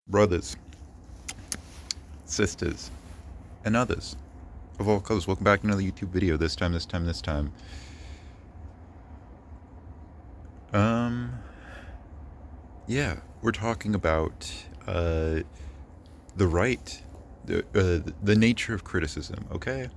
Brothers, sisters, and others of all colors. Welcome back to another YouTube video. This time. Um, yeah, we're talking about the right, the nature of criticism. Okay,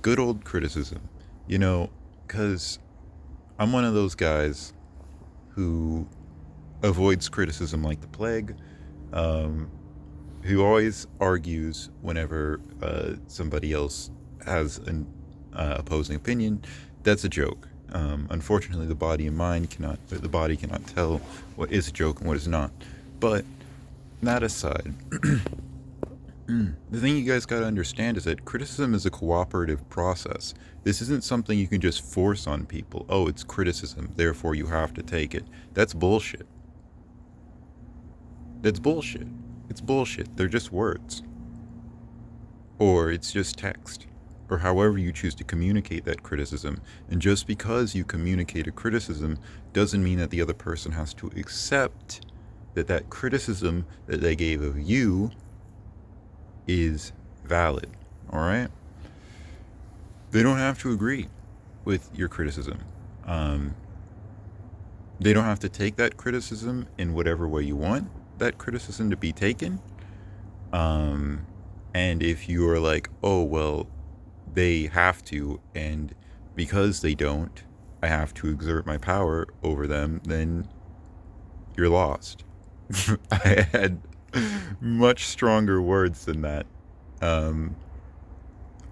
good old criticism. You know, because I'm one of those guys who avoids criticism like the plague. Um, who always argues whenever somebody else has an opposing opinion. That's a joke. Unfortunately, the body cannot tell what is a joke and what is not. But that aside, the thing you guys got to understand is that criticism is a cooperative process. This isn't something you can just force on people. Oh, it's criticism, therefore you have to take it. That's bullshit. That's bullshit. It's bullshit. They're just words. Or it's just text, or however you choose to communicate that criticism. And just because you communicate a criticism doesn't mean that the other person has to accept that that criticism that they gave of you is valid. All right? They don't have to agree with your criticism. Um, they don't have to take that criticism in whatever way you want that criticism to be taken. Um, and if you are like, oh, well, they have to, and because they don't, I have to exert my power over them, then you're lost. I had much stronger words than that. Um,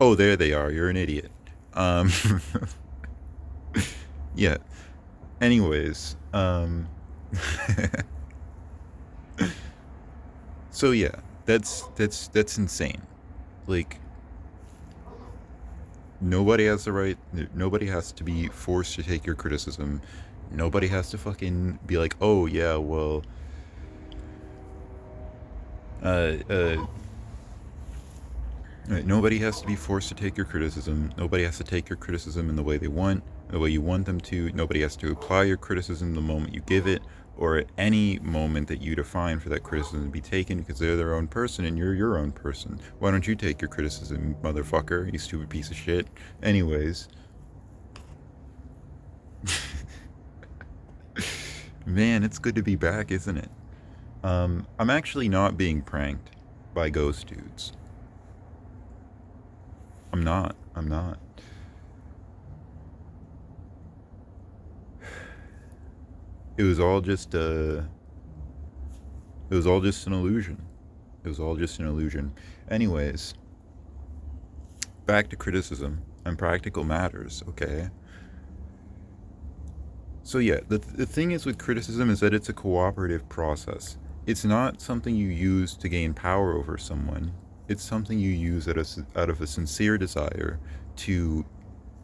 oh, there they are. You're an idiot. Um, yeah. Anyways, so yeah, that's insane. Like, nobody has the right. Nobody has to be forced to take your criticism. Nobody has to fucking be like, oh yeah, well, uh, uh, nobody has to be forced to take your criticism. Nobody has to take your criticism in the way they want, the way you want them to. Nobody has to apply your criticism the moment you give it, or at any moment that you define for that criticism to be taken, because they're their own person and you're your own person. Why don't you take your criticism, motherfucker? You stupid piece of shit. Anyways, man, it's good to be back, isn't it? I'm actually not being pranked by ghost dudes. I'm not. I'm not. It was all just it was all just an illusion. It was all just an illusion. Anyways, back to criticism and practical matters, okay? So yeah, the thing is with criticism is that it's a cooperative process. It's not something you use to gain power over someone. It's something you use out of a sincere desire to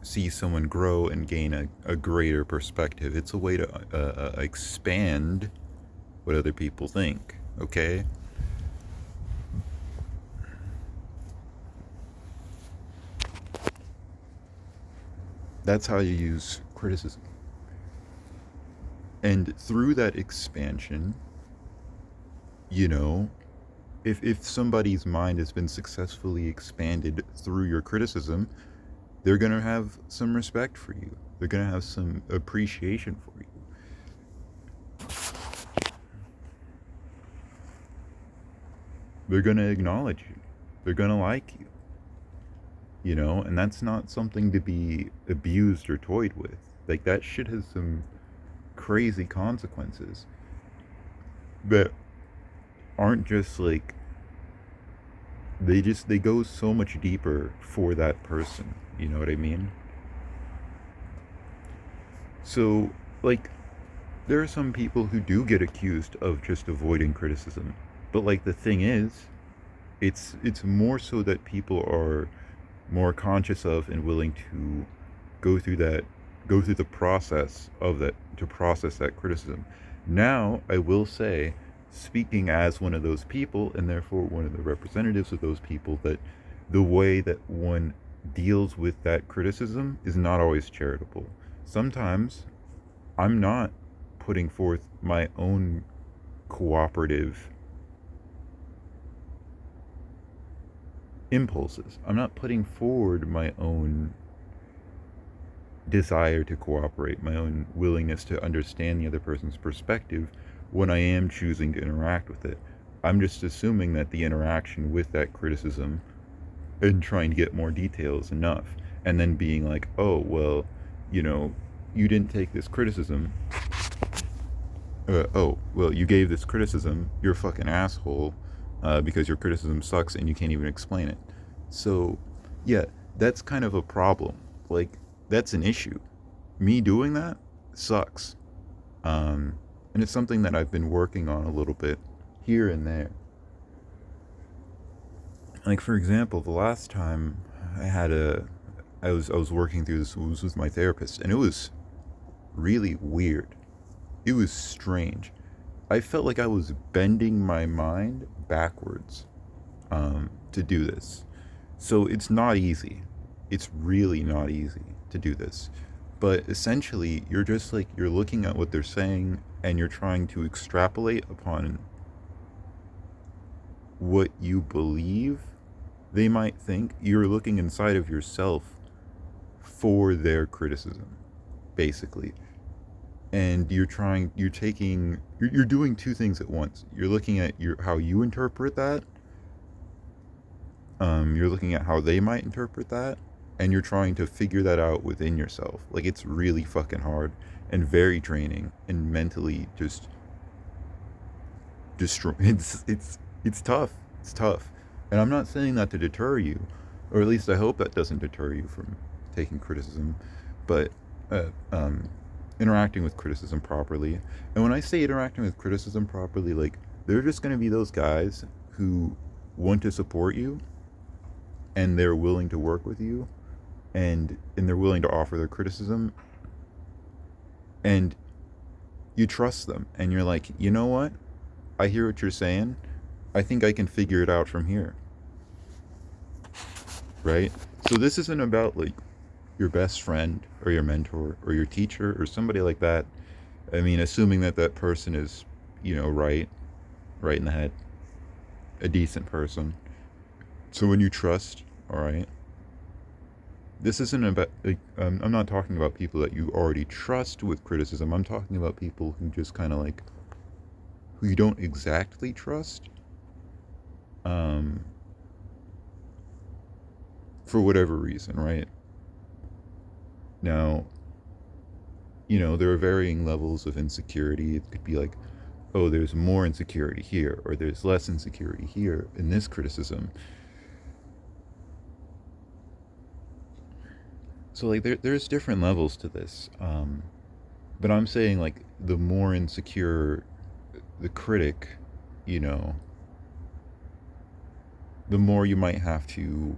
see someone grow and gain a greater perspective. It's a way to expand what other people think, okay? That's how you use criticism. And through that expansion, you know, if somebody's mind has been successfully expanded through your criticism, they're going to have some respect for you. They're going to have some appreciation for you. They're going to acknowledge you. They're going to like you. You know, and that's not something to be abused or toyed with. Like, that shit has some crazy consequences that aren't just like, they go so much deeper for that person. You know what I mean? So, like, there are some people who do get accused of just avoiding criticism. But like, the thing is, it's more so that people are more conscious of and willing to go through that go through the process of that, to process that criticism. Now, I will say, speaking as one of those people and therefore one of the representatives of those people, that the way that one deals with that criticism is not always charitable. Sometimes I'm not putting forth my own cooperative impulses. I'm not putting forward my own desire to cooperate, my own willingness to understand the other person's perspective when I am choosing to interact with it. I'm just assuming that the interaction with that criticism and trying to get more details enough. And then being like, oh, well, you know, you didn't take this criticism. Oh, well, you gave this criticism. You're a fucking asshole because your criticism sucks and you can't even explain it. So, yeah, that's kind of a problem. Like, that's an issue. Me doing that sucks. And it's something that I've been working on a little bit here and there. Like, for example, the last time I was working through this was with my therapist, and it was really weird. It was strange. I felt like I was bending my mind backwards to do this. So it's not easy. It's really not easy to do this. But essentially, you're just like, you're looking at what they're saying and you're trying to extrapolate upon what you believe they might think. You're looking inside of yourself for their criticism, basically. And you're doing two things at once. You're looking at how you interpret that. You're looking at how they might interpret that, and you're trying to figure that out within yourself. Like, it's really fucking hard and very draining and mentally just destroy. It's tough. It's tough, and I'm not saying that to deter you, or at least I hope that doesn't deter you from taking criticism, but uh, um, interacting with criticism properly. And when I say interacting with criticism properly, like, there are just going to be those guys who want to support you and they're willing to work with you and they're willing to offer their criticism, and you trust them and you're like, you know what, I hear what you're saying, I think I can figure it out from here, right? So this isn't about like your best friend or your mentor or your teacher or somebody like that. I mean, assuming that that person is, right in the head, a decent person. So when you trust, all right, this isn't about like, I'm not talking about people that you already trust with criticism. I'm talking about people who just kind of like, who you don't exactly trust, um, for whatever reason, right? Now, there are varying levels of insecurity. It could be like, oh, there's more insecurity here, or there's less insecurity here in this criticism. So like there's different levels to this. But I'm saying like the more insecure the critic, you know, the more you might have to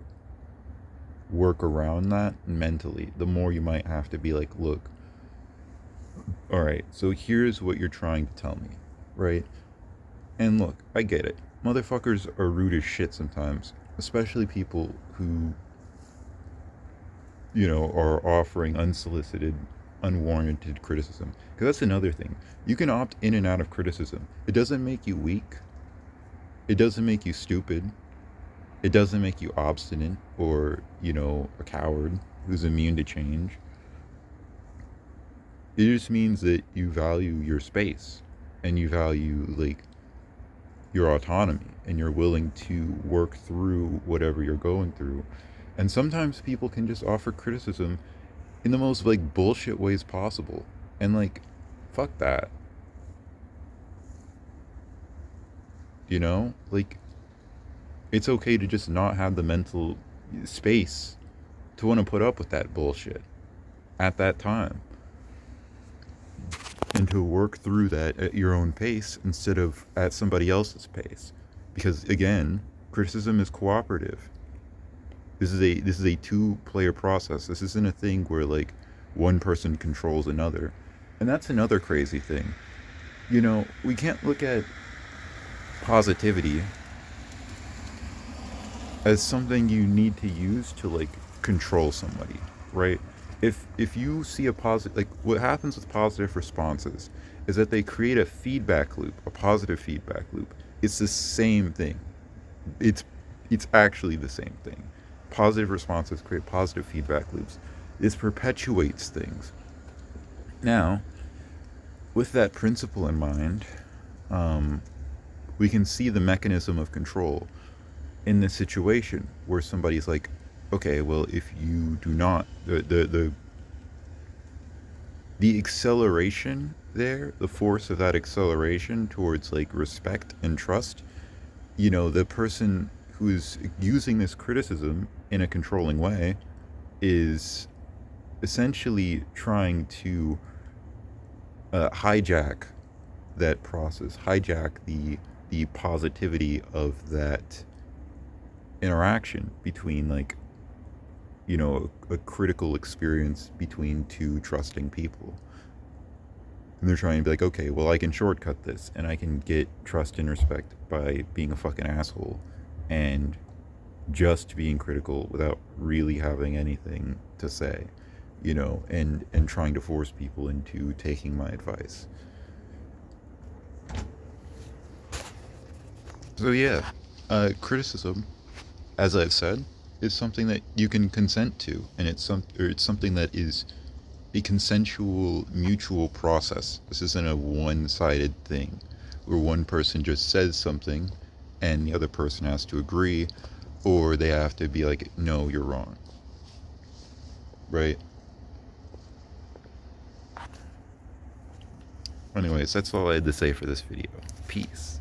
work around that mentally. The more you might have to be like, look, all right, so here's what you're trying to tell me, right? And look, I get it. Motherfuckers are rude as shit sometimes, especially people who, are offering unsolicited, unwarranted criticism. Because that's another thing. You can opt in and out of criticism. It doesn't make you weak. It doesn't make you stupid. It doesn't make you obstinate or, a coward who's immune to change. It just means that you value your space and you value, like, your autonomy and you're willing to work through whatever you're going through. And sometimes people can just offer criticism in the most, like, bullshit ways possible. And, like, fuck that. Like, it's okay to just not have the mental space to want to put up with that bullshit at that time, and to work through that at your own pace instead of at somebody else's pace. Because again, criticism is cooperative. This is a two-player process. This isn't a thing where like one person controls another. And that's another crazy thing. We can't look at positivity as something you need to use to like control somebody, right? If you see a positive, like, what happens with positive responses is that they create a positive feedback loop. It's the same thing. It's It's actually the same thing. Positive responses create positive feedback loops. This perpetuates things. Now, with that principle in mind, um, we can see the mechanism of control in this situation where somebody's like, okay, well, if you do not, the acceleration there, the force of that acceleration towards like respect and trust, the person who's using this criticism in a controlling way is essentially trying to hijack that process, hijack the positivity of that interaction between like a critical experience between two trusting people. And they're trying to be like, okay, well, I can shortcut this and I can get trust and respect by being a fucking asshole and just being critical without really having anything to say, and trying to force people into taking my advice. So yeah, criticism, as I've said, is something that you can consent to, and it's something that is a consensual, mutual process. This isn't a one-sided thing, where one person just says something, and the other person has to agree, or they have to be like, "No, you're wrong." Right? Anyways, that's all I had to say for this video. Peace.